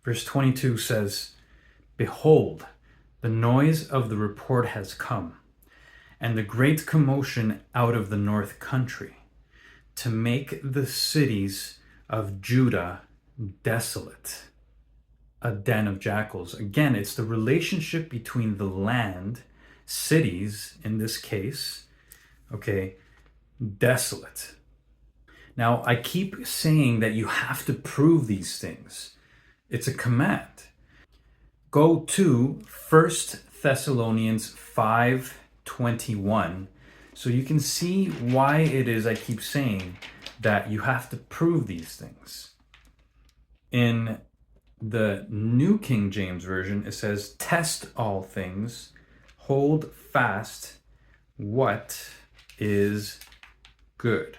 Verse 22 says, "Behold, the noise of the report has come, and the great commotion out of the north country, to make the cities of Judah desolate, a den of jackals." Again, it's the relationship between the land, cities in this case, okay, desolate. Now, I keep saying that you have to prove these things. It's a command. Go to 1 Thessalonians 5:21 so you can see why it is I keep saying that you have to prove these things. In the New King James Version, it says, "Test all things, hold fast what is good."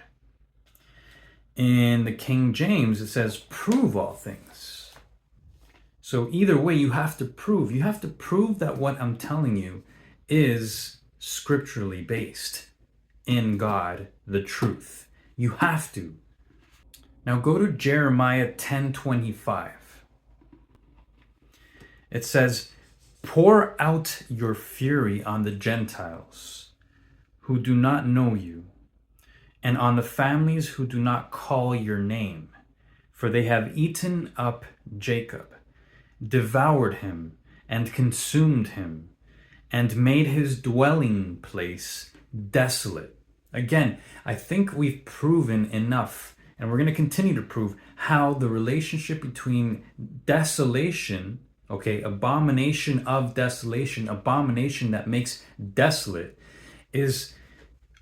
In the King James, it says, "Prove all things." So either way, you have to prove. You have to prove that what I'm telling you is scripturally based in God, the truth. You have to. Now go to Jeremiah 10:25. It says, "Pour out your fury on the Gentiles who do not know you, and on the families who do not call your name, for they have eaten up Jacob, devoured him, and consumed him, and made his dwelling place desolate." Again, I think we've proven enough, and we're going to continue to prove how the relationship between desolation, okay, abomination of desolation, abomination that makes desolate, is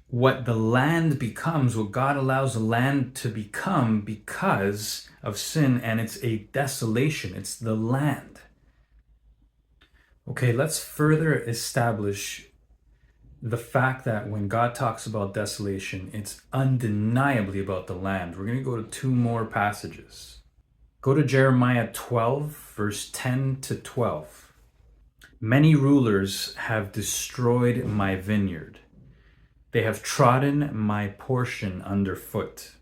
what the land becomes, what God allows the land to become because of sin, and it's a desolation. It's the land. Okay, let's further establish the fact that when God talks about desolation, it's undeniably about the land. We're going to go to two more passages. Go to Jeremiah 12, verse 10 to 12. "Many rulers have destroyed my vineyard. They have trodden my portion underfoot.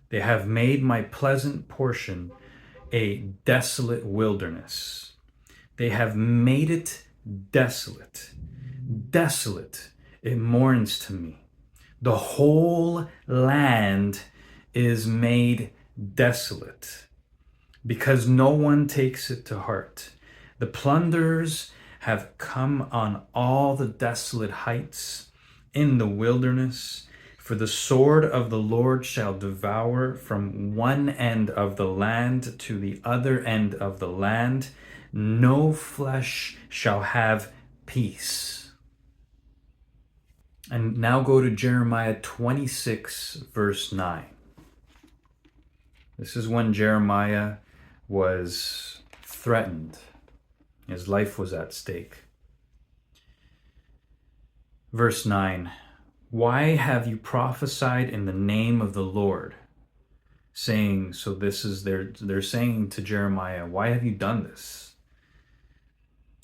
They have made my pleasant portion a desolate wilderness. They have made it desolate. Desolate, it mourns to me. The whole land is made desolate, because no one takes it to heart. The plunderers have come on all the desolate heights in the wilderness, for the sword of the Lord shall devour from one end of the land to the other end of the land. No flesh shall have peace." And now go to Jeremiah 26, verse 9. This is when Jeremiah was threatened. His life was at stake. Verse 9, "Why have you prophesied in the name of the Lord?" Saying, so this is they're saying to Jeremiah, "Why have you done this?"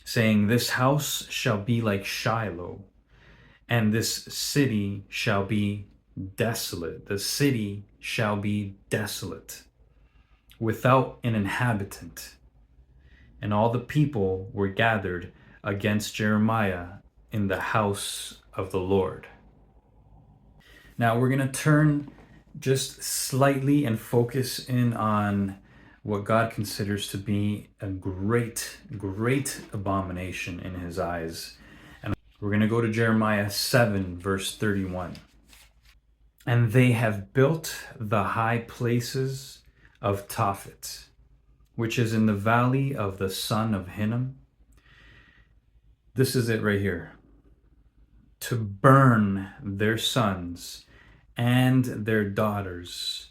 Saying, "This house shall be like Shiloh, and this city shall be desolate." The city shall be desolate, without an inhabitant. And all the people were gathered against Jeremiah in the house of the Lord. Now we're going to turn just slightly and focus in on what God considers to be a great abomination in his eyes. And we're going to go to Jeremiah 7, verse 31. "And they have built the high places of Tophet, which is in the valley of the son of Hinnom." This is it right here. "To burn their sons and their daughters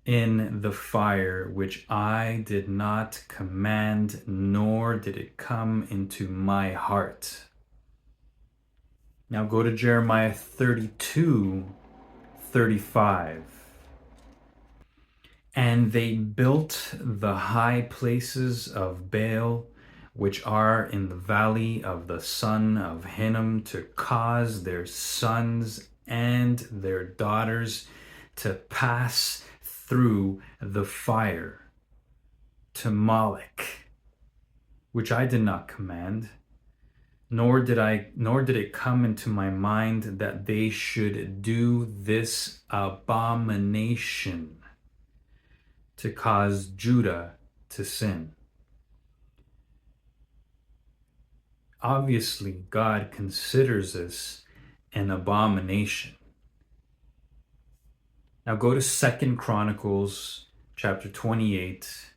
in the fire, which I did not command, nor did it come into my heart." Now go to Jeremiah 32:35. "And they built the high places of Baal, which are in the valley of the son of Hinnom, to cause their sons and their daughters to pass through the fire, to Moloch, which I did not command, nor did it come into my mind that they should do this abomination to cause Judah to sin. Obviously, God considers this an abomination. Now go to 2 Chronicles chapter 28,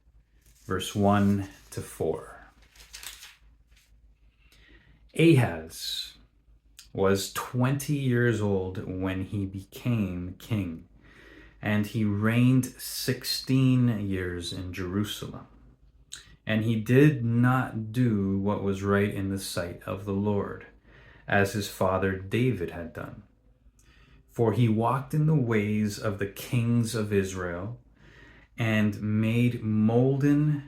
verse 1 to 4. Ahaz was 20 years old when he became king, and he reigned 16 years in Jerusalem. And he did not do what was right in the sight of the Lord, as his father David had done. For he walked in the ways of the kings of Israel and made molded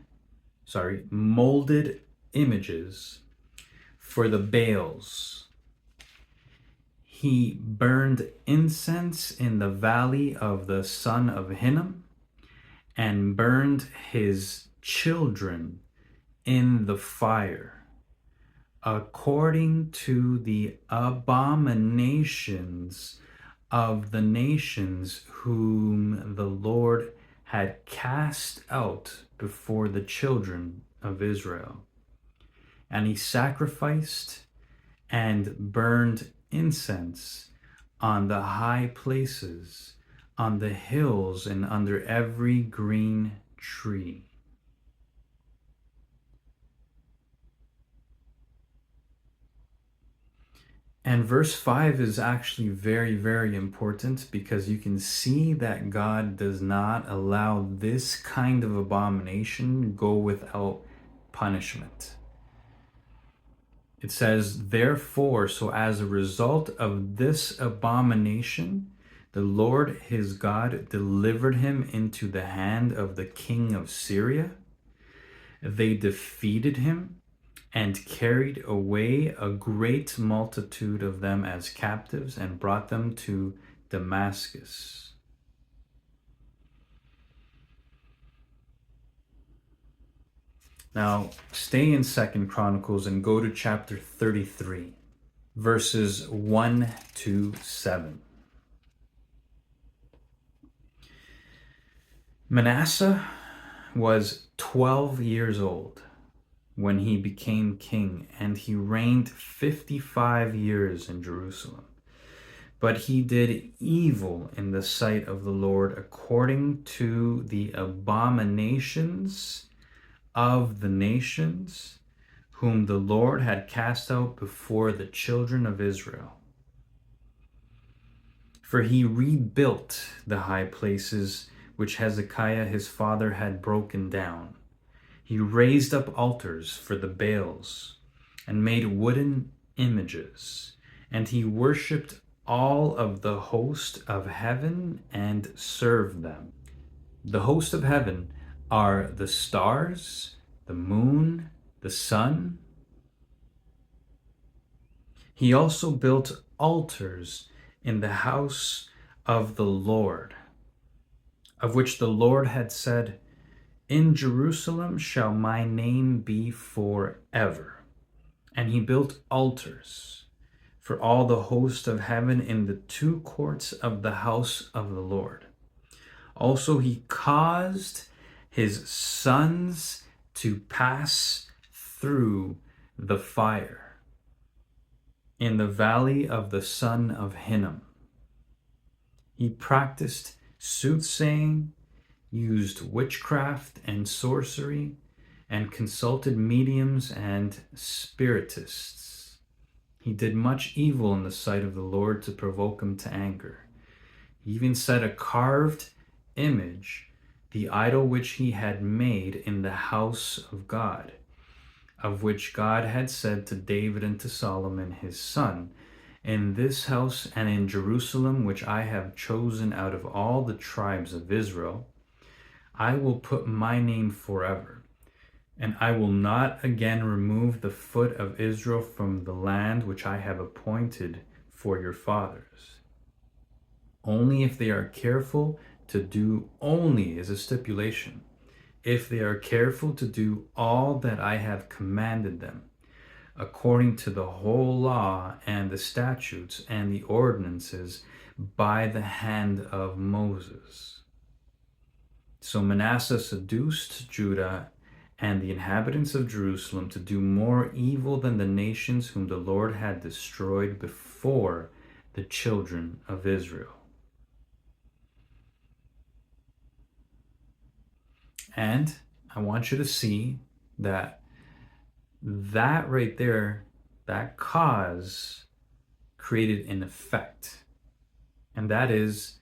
images for the Baals. He burned incense in the valley of the son of Hinnom and burned his children in the fire, according to the abominations of the nations whom the Lord had cast out before the children of Israel. And he sacrificed and burned incense on the high places, on the hills, and under every green tree. And verse 5 is actually very, very important, because you can see that God does not allow this kind of abomination go without punishment. It says, therefore, so as a result of this abomination, the Lord his God delivered him into the hand of the king of Syria. They defeated him and carried away a great multitude of them as captives and brought them to Damascus. Now, stay in 2 Chronicles and go to chapter 33, verses 1 to 7. Manasseh was 12 years old when he became king, and he reigned 55 years in Jerusalem. But he did evil in the sight of the Lord according to the abominations of the nations whom the Lord had cast out before the children of Israel. For he rebuilt the high places which Hezekiah his father had broken down. He raised up altars for the Baals and made wooden images, and he worshipped all of the host of heaven and served them. The host of heaven are the stars, the moon, the sun. He also built altars in the house of the Lord, of which the Lord had said, in Jerusalem shall my name be forever. And he built altars for all the host of heaven in the two courts of the house of the Lord. Also he caused his sons to pass through the fire in the valley of the son of Hinnom. He practiced soothsaying, used witchcraft and sorcery, and consulted mediums and spiritists. He did much evil in the sight of the Lord to provoke him to anger. He even set a carved image, the idol which he had made in the house of God, of which God had said to David and to Solomon his son, in this house and in Jerusalem, which I have chosen out of all the tribes of Israel, I will put my name forever, and I will not again remove the foot of Israel from the land which I have appointed for your fathers. Only if they are careful to do, only is a stipulation, if they are careful to do all that I have commanded them, according to the whole law and the statutes and the ordinances by the hand of Moses. So Manasseh seduced Judah and the inhabitants of Jerusalem to do more evil than the nations whom the Lord had destroyed before the children of Israel. And I want you to see that right there, that cause created an effect. And that is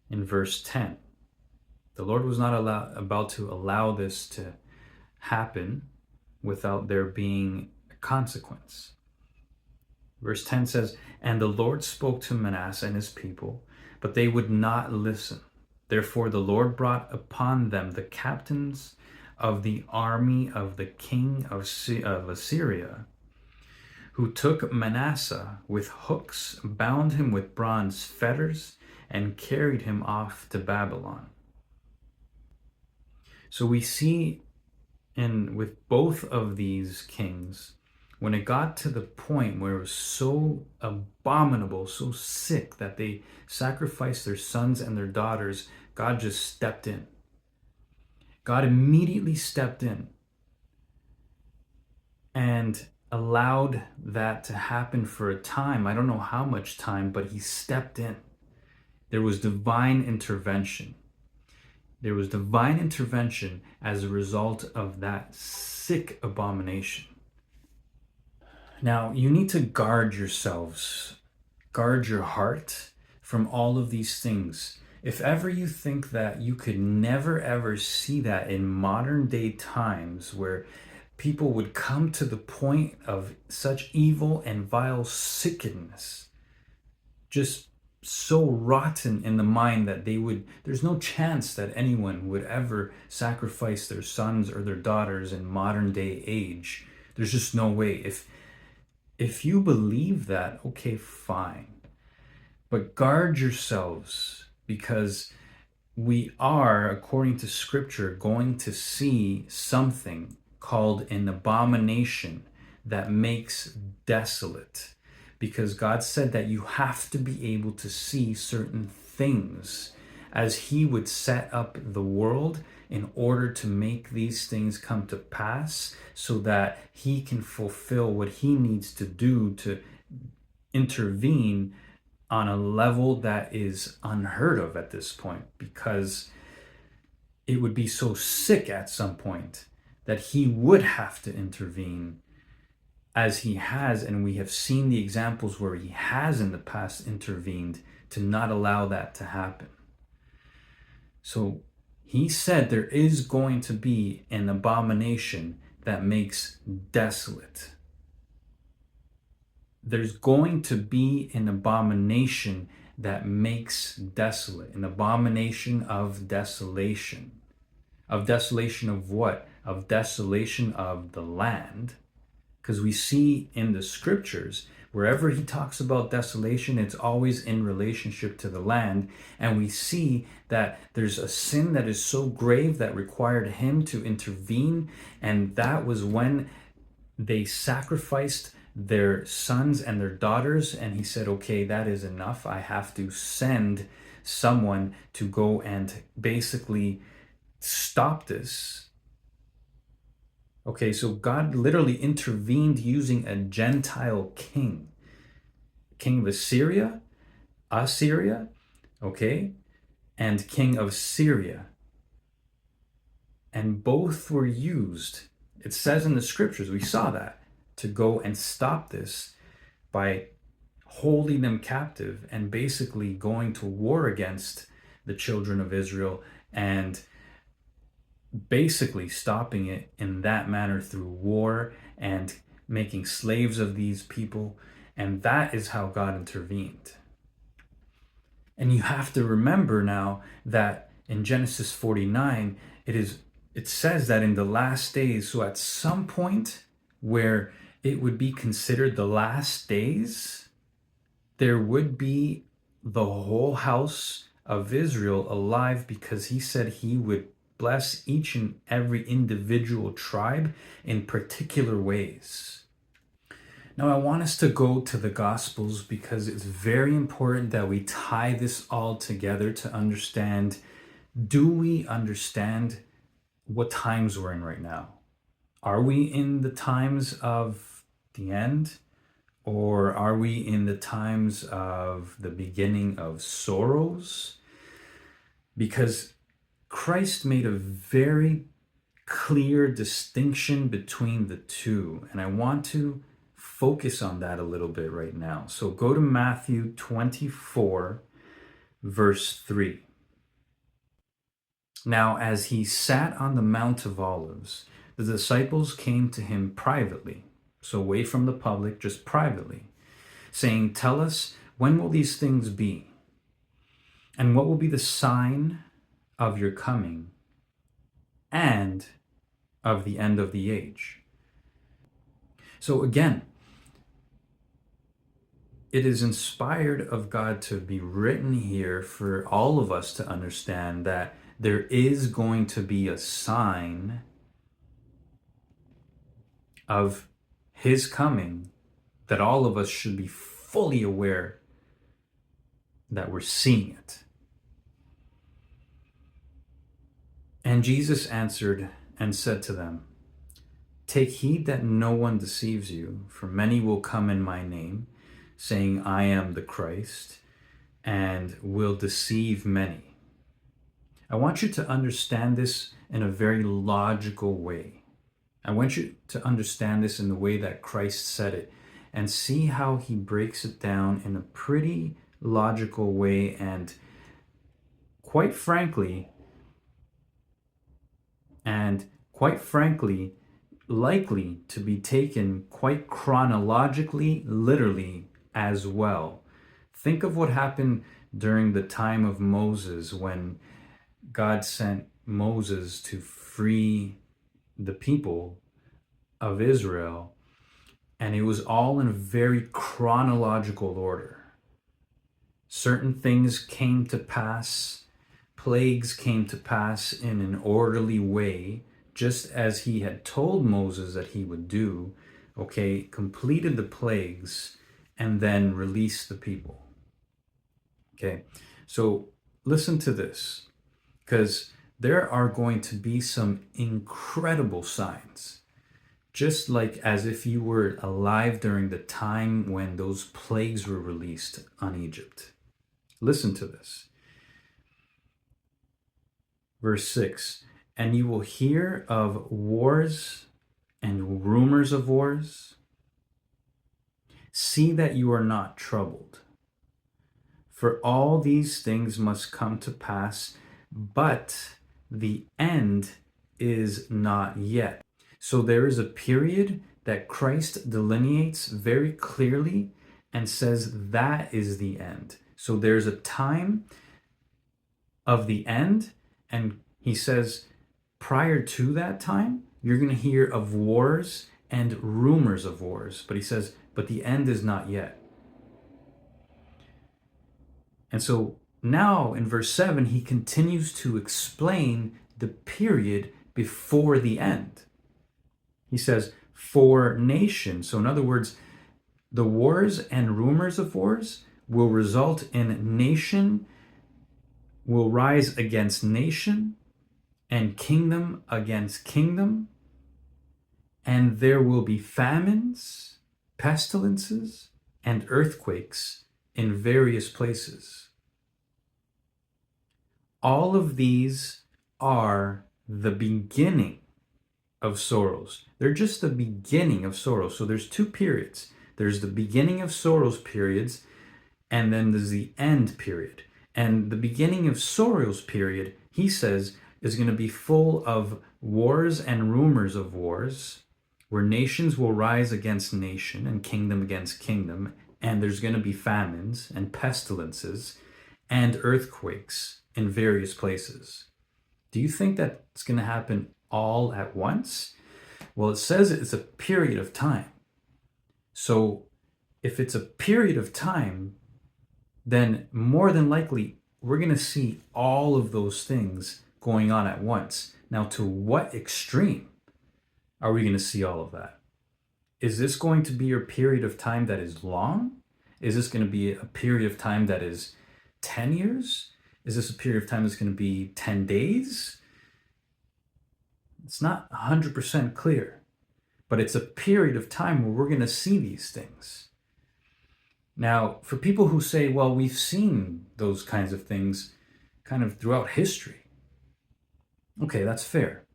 in verse 10. The Lord was not about to allow this to happen without there being a consequence. Verse 10 says, "And the Lord spoke to Manasseh and his people, but they would not listen. Therefore the Lord brought upon them the captains of the army of the king of Assyria, who took Manasseh with hooks, bound him with bronze fetters, and carried him off to Babylon." So we see with both of these kings, when it got to the point where it was so abominable, so sick that they sacrificed their sons and their daughters, God just stepped in. God immediately stepped in and allowed that to happen for a time. I don't know how much time, but he stepped in. There was divine intervention. There was divine intervention as a result of that sick abomination. Now, you need to guard yourselves, guard your heart from all of these things. If ever you think that you could never ever see that in modern day times where people would come to the point of such evil and vile sickness, just so rotten in the mind that there's no chance that anyone would ever sacrifice their sons or their daughters in modern day age. There's just no way. If you believe that, okay, fine. But guard yourselves, because we are, according to scripture, going to see something called an abomination that makes desolate. Because God said that you have to be able to see certain things as he would set up the world in order to make these things come to pass so that he can fulfill what he needs to do to intervene on a level that is unheard of at this point, because it would be so sick at some point that he would have to intervene as he has, and we have seen the examples where he has in the past intervened to not allow that to happen. So he said there is going to be an abomination that makes desolate. There's going to be an abomination that makes desolate, an abomination of desolation. Of desolation of what? Of desolation of the land. Because we see in the scriptures, wherever he talks about desolation, it's always in relationship to the land. And we see that there's a sin that is so grave that required him to intervene. And that was when they sacrificed their sons and their daughters. And he said, okay, that is enough. I have to send someone to go and basically stop this. Okay, so God literally intervened using a Gentile king of Assyria, okay, and king of Syria. And both were used, it says in the scriptures, we saw that, to go and stop this by holding them captive and basically going to war against the children of Israel and basically stopping it in that manner through war and making slaves of these people. And that is how God intervened. And you have to remember now that in Genesis 49, it says that in the last days, so at some point where it would be considered the last days, there would be the whole house of Israel alive, because he said he would bless each and every individual tribe in particular ways. Now, I want us to go to the Gospels because it's very important that we tie this all together to understand, do we understand what times we're in right now? Are we in the times of the end? Or are we in the times of the beginning of sorrows? Because Christ made a very clear distinction between the two. And I want to focus on that a little bit right now. So go to Matthew 24, verse 3. Now, as he sat on the Mount of Olives, the disciples came to him privately, so away from the public, just privately, saying, "Tell us, when will these things be? And what will be the sign of your coming and of the end of the age?" So again, it is inspired of God to be written here for all of us to understand that there is going to be a sign of his coming that all of us should be fully aware that we're seeing it. And Jesus answered and said to them, "Take heed that no one deceives you, for many will come in my name, saying, 'I am the Christ,' and will deceive many." I want you to understand this in a very logical way. I want you to understand this in the way that Christ said it, and see how he breaks it down in a pretty logical way, and quite frankly, likely to be taken quite chronologically, literally as well. Think of what happened during the time of Moses when God sent Moses to free the people of Israel, and it was all in a very chronological order. Certain things came to pass, plagues came to pass in an orderly way, just as he had told Moses that he would do, okay, completed the plagues, and then released the people. Okay, so listen to this, because there are going to be some incredible signs, just like as if you were alive during the time when those plagues were released on Egypt. Listen to this. Verse 6, "And you will hear of wars and rumors of wars. See that you are not troubled. For all these things must come to pass, but the end is not yet." So there is a period that Christ delineates very clearly and says that is the end. So there's a time of the end, and he says prior to that time, you're going to hear of wars and rumors of wars. But he says, but the end is not yet. And so now in verse 7, he continues to explain the period before the end. He says, for nations. So in other words, the wars and rumors of wars will result in nation will rise against nation and kingdom against kingdom. And there will be famines, pestilences, and earthquakes in various places. All of these are the beginning of sorrows. They're just the beginning of sorrows. So there's two periods. There's the beginning of sorrows periods, and then there's the end period. And the beginning of sorrows period, he says, is going to be full of wars and rumors of wars, where nations will rise against nation and kingdom against kingdom, and there's going to be famines and pestilences and earthquakes in various places. Do you think that's going to happen all at once? Well, it says it's a period of time. So if it's a period of time, then more than likely we're going to see all of those things going on at once. Now, to what extreme are we going to see all of that? Is this going to be a period of time that is long? Is this going to be a period of time that is 10 years? Is this a period of time that's going to be 10 days? It's not 100% clear, but it's a period of time where we're going to see these things. Now, for people who say, well, we've seen those kinds of things kind of throughout history. Okay, that's fair.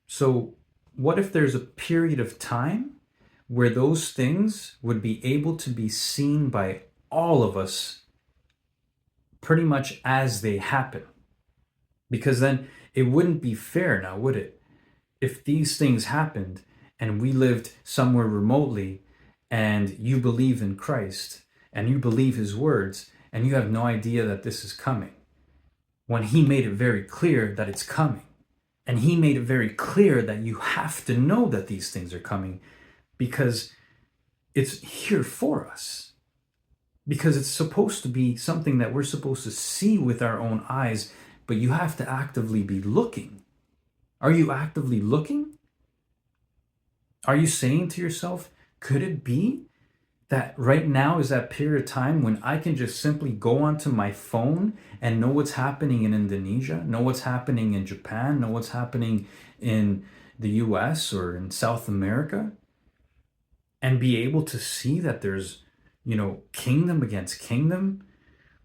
So, what if there's a period of time where those things would be able to be seen by all of us pretty much as they happen? Because then it wouldn't be fair now, would it? If these things happened and we lived somewhere remotely and you believe in Christ and you believe his words and you have no idea that this is coming, when he made it very clear that it's coming. And he made it very clear that you have to know that these things are coming because it's here for us. Because it's supposed to be something that we're supposed to see with our own eyes, but you have to actively be looking. Are you actively looking? Are you saying to yourself, could it be that right now is that period of time when I can just simply go onto my phone and know what's happening in Indonesia, know what's happening in Japan, know what's happening in the US or in South America, and be able to see that there's, kingdom against kingdom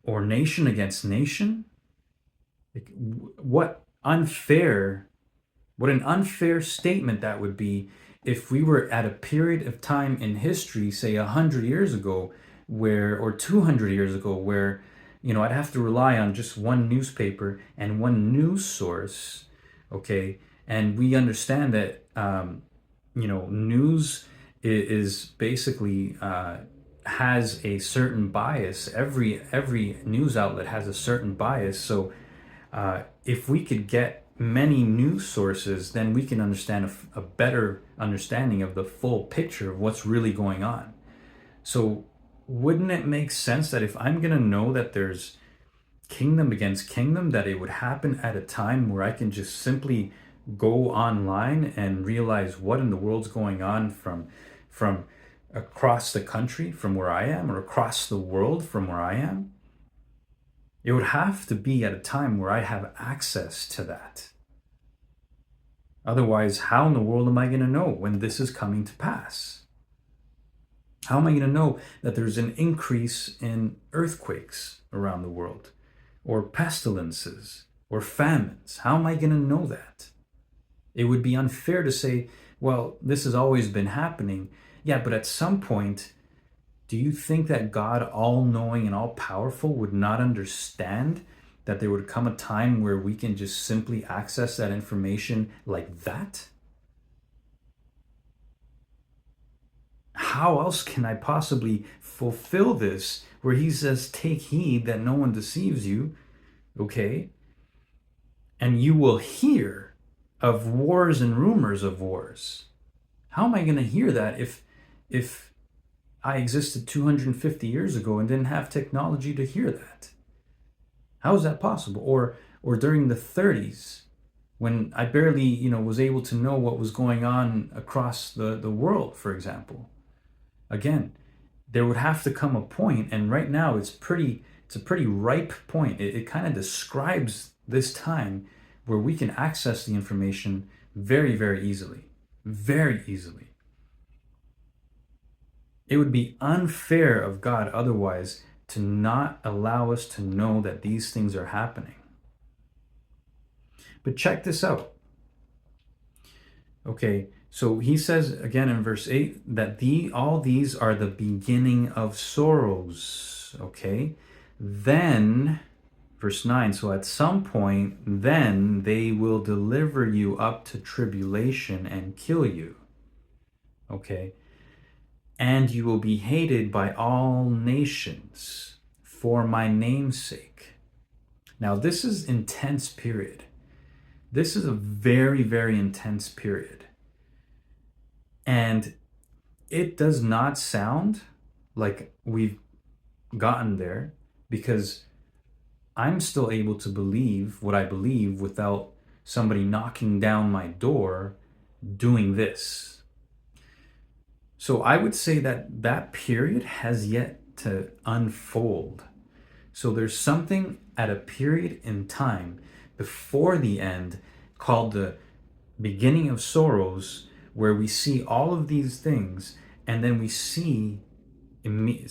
or nation against nation? Like, what an unfair statement that would be if we were at a period of time in history, say 100 years ago, or 200 years ago, where, I'd have to rely on just one newspaper and one news source, okay? And we understand that, news is basically has a certain bias. Every news outlet has a certain bias. So if we could get many news sources, then we can understand a better understanding of the full picture of what's really going on. So wouldn't it make sense that if I'm going to know that there's kingdom against kingdom, that it would happen at a time where I can just simply go online and realize what in the world's going on from across the country from where I am, or across the world from where I am? It would have to be at a time where I have access to that. Otherwise, how in the world am I going to know when this is coming to pass? How am I going to know that there's an increase in earthquakes around the world, or pestilences, or famines? How am I going to know that? It would be unfair to say, well, this has always been happening. Yeah, but at some point, do you think that God, all-knowing and all-powerful, would not understand that there would come a time where we can just simply access that information like that? How else can I possibly fulfill this where he says, take heed that no one deceives you, okay? And you will hear of wars and rumors of wars. How am I going to hear that if I existed 250 years ago and didn't have technology to hear that? How is that possible? Or during the 30s, when I barely, was able to know what was going on across the world, for example. Again, there would have to come a point, and right now it's a pretty ripe point. It kind of describes this time where we can access the information very, very easily. Very easily. It would be unfair of God otherwise to not allow us to know that these things are happening. But check this out. Okay, so he says again in verse 8 that all these are the beginning of sorrows. Okay, then verse 9, so at some point, then they will deliver you up to tribulation and kill you. Okay, and you will be hated by all nations for my name's sake. Now, this is intense period. This is a very, very intense period. And it does not sound like we've gotten there, because I'm still able to believe what I believe without somebody knocking down my door doing this. So I would say that that period has yet to unfold. So there's something at a period in time before the end called the beginning of sorrows, where we see all of these things, and then we see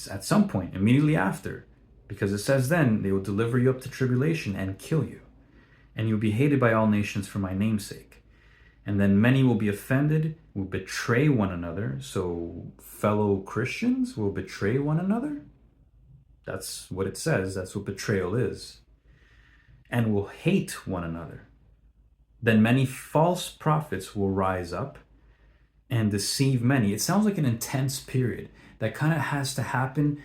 at some point immediately after, because it says then they will deliver you up to tribulation and kill you, and you'll be hated by all nations for my name's sake. And then many will be offended, will betray one another. So fellow Christians will betray one another. That's what it says. That's what betrayal is. And will hate one another. Then many false prophets will rise up and deceive many. It sounds like an intense period that kind of has to happen,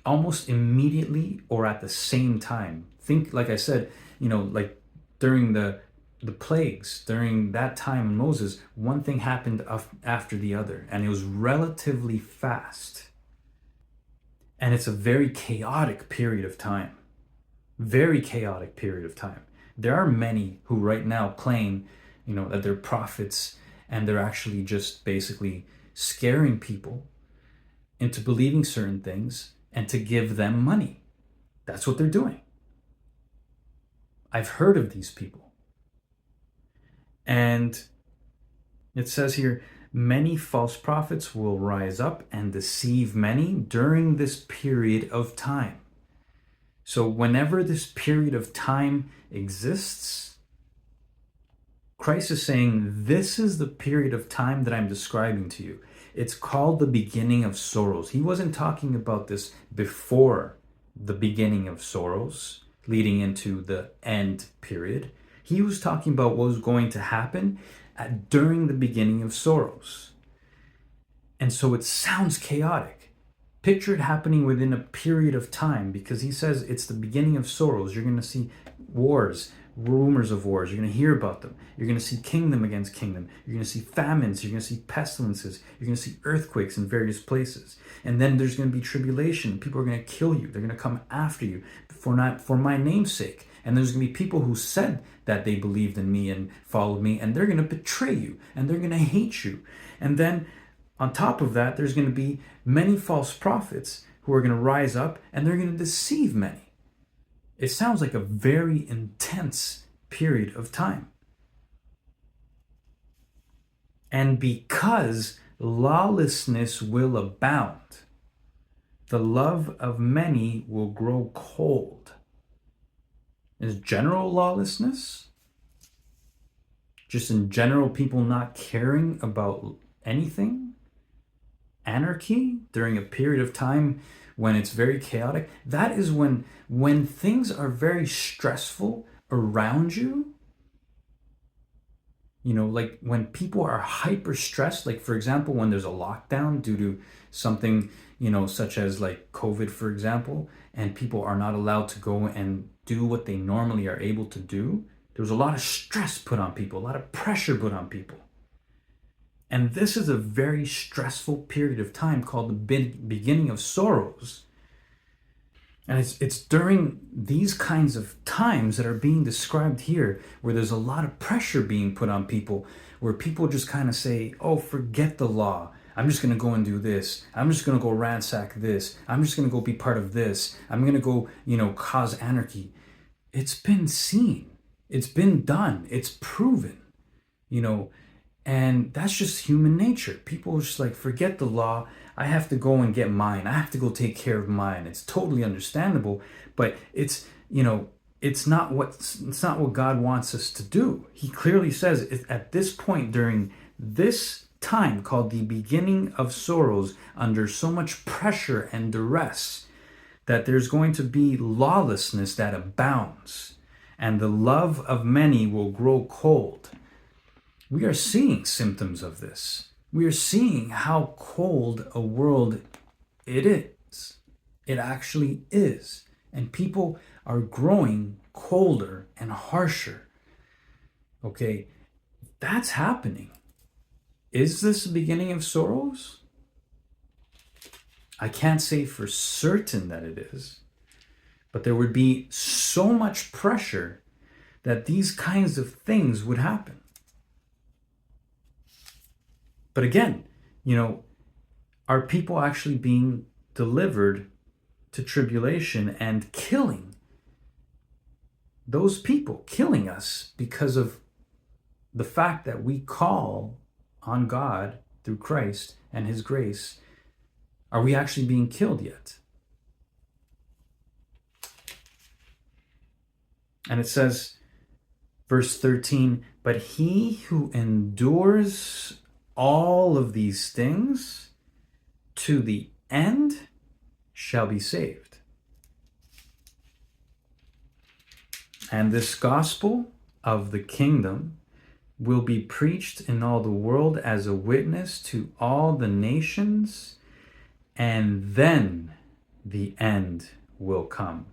almost immediately or at the same time. Think, like I said, like during the plagues, during that time in Moses, one thing happened after the other, and it was relatively fast. And it's a very chaotic period of time. Very chaotic period of time. There are many who right now claim, that they're prophets, and they're actually just basically scaring people into believing certain things and to give them money. That's what they're doing. I've heard of these people. And it says here, many false prophets will rise up and deceive many during this period of time. So whenever this period of time exists, Christ is saying, this is the period of time that I'm describing to you. It's called the beginning of sorrows. He wasn't talking about this before the beginning of sorrows, leading into the end period. He was talking about what was going to happen during the beginning of sorrows. And so it sounds chaotic. Picture it happening within a period of time, because he says it's the beginning of sorrows. You're going to see wars, rumors of wars. You're going to hear about them. You're going to see kingdom against kingdom. You're going to see famines. You're going to see pestilences. You're going to see earthquakes in various places. And then there's going to be tribulation. People are going to kill you. They're going to come after you for my name's sake. And there's going to be people who said that they believed in me and followed me, and they're going to betray you, and they're going to hate you. And then on top of that, there's going to be many false prophets who are going to rise up, and they're going to deceive many. It sounds like a very intense period of time. And because lawlessness will abound, the love of many will grow cold. Is general lawlessness? Just in general, people not caring about anything? Anarchy during a period of time when it's very chaotic? That is when things are very stressful around you. Like when people are hyper stressed, like for example, when there's a lockdown due to something, such as like COVID, for example, and people are not allowed to go and do what they normally are able to do. There was a lot of stress put on people, a lot of pressure put on people. And this is a very stressful period of time called the beginning of sorrows. And it's during these kinds of times that are being described here, where there's a lot of pressure being put on people, where people just kind of say, oh, forget the law. I'm just going to go and do this. I'm just going to go ransack this. I'm just going to go be part of this. I'm going to go, cause anarchy. It's been seen. It's been done. It's proven, and that's just human nature. People are just like, forget the law. I have to go and get mine. I have to go take care of mine. It's totally understandable, but it's not what God wants us to do. He clearly says at this point during this time called the beginning of sorrows, under so much pressure and duress, that there's going to be lawlessness that abounds, and the love of many will grow cold. We are seeing symptoms of this. We are seeing how cold a world it is. It actually is. And people are growing colder and harsher. Okay, that's happening. Is this the beginning of sorrows? I can't say for certain that it is. But there would be so much pressure that these kinds of things would happen. But again, are people actually being delivered to tribulation and killing those people, killing us because of the fact that we call on God through Christ and his grace? Are we actually being killed yet? And it says, verse 13, but he who endures all of these things to the end shall be saved. And this gospel of the kingdom will be preached in all the world as a witness to all the nations, and then the end will come.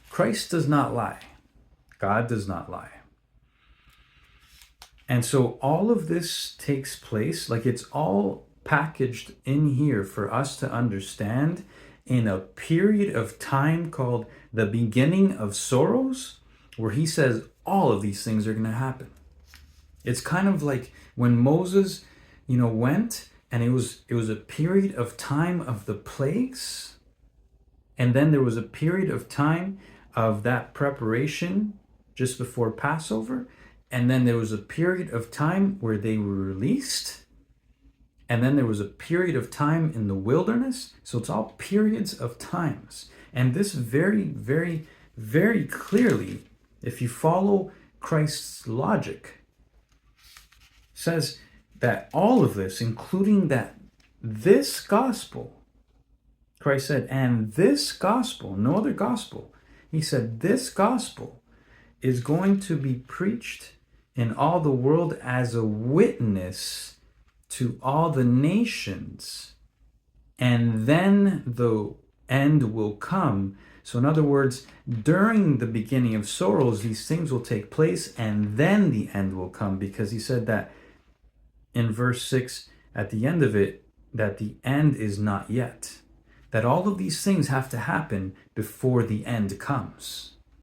Christ does not lie. God does not lie. And so all of this takes place, like it's all packaged in here for us to understand in a period of time called the beginning of sorrows, where he says all of these things are going to happen. It's kind of like when Moses, went, and it was a period of time of the plagues, and then there was a period of time of that preparation just before Passover, and then there was a period of time where they were released, and then there was a period of time in the wilderness. So it's all periods of times. And this very, very, very clearly, if you follow Christ's logic, says that all of this, including that this gospel, Christ said, and this gospel, no other gospel, he said, this gospel is going to be preached in all the world as a witness to all the nations, and then the end will come. So in other words, during the beginning of sorrows, these things will take place, and then the end will come, because he said that in verse 6, at the end of it, that the end is not yet. That all of these things have to happen before the end comes.